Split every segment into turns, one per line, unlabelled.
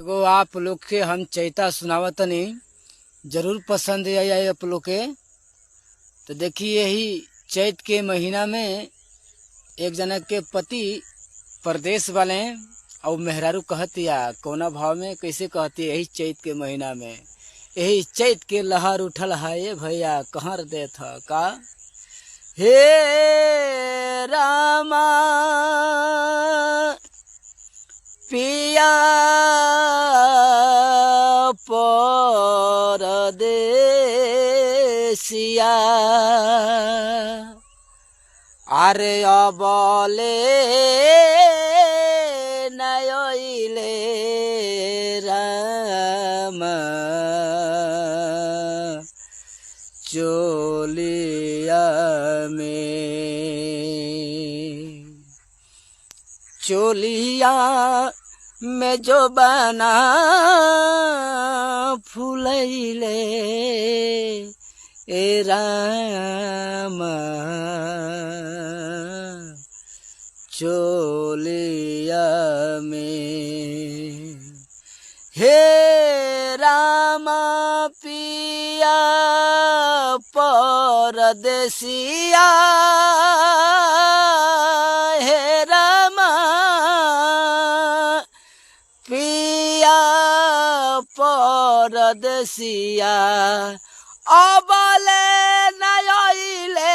एगो आप लोग के हम चैता सुनावतनी, जरूर पसंद आई आप लोग के। तो देखिए यही चैत के महीना में एक जना के पति परदेश वाले हैं और मेहरारू कहतिया कोना भाव में कैसे कहती है, यही चैत के महीना में यही चैत के लहर उठल है ये भैया कहाँ देत ह का। हे रामा पिया परदेसिया आरे अबले नयले राम चोलिया में जो बना फूलैले ए राम चोलिया में। हे राम पिया परदेसिया हे राम पिया परदेसिया अबले नयले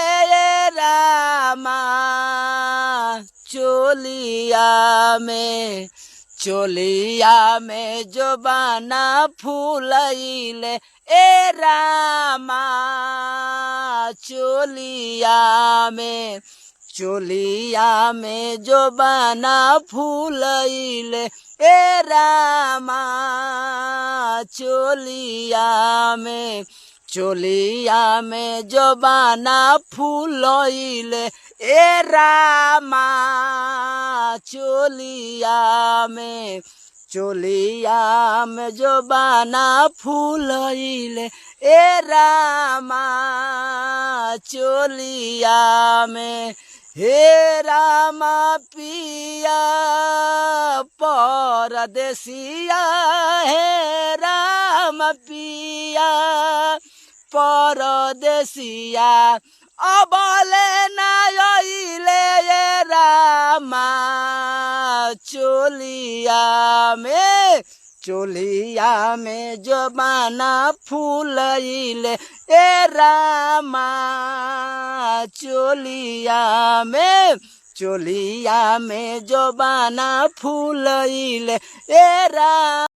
रामा चोलिया में जो बना फूलैले ए रामा चोलिया में जो बना फूलैले ए रामा चोलिया में जो बना फूलैले ए रामा चोलिया में जो बना फूलैले ए रामा चोलिया में। हे रामा पिया परदेसिया हे राम पिया परदेसिया अबले नयले रामा चोलिया में जो बना फूलैले ए रामा चोलिया में जो बना फूलैले ए रामा।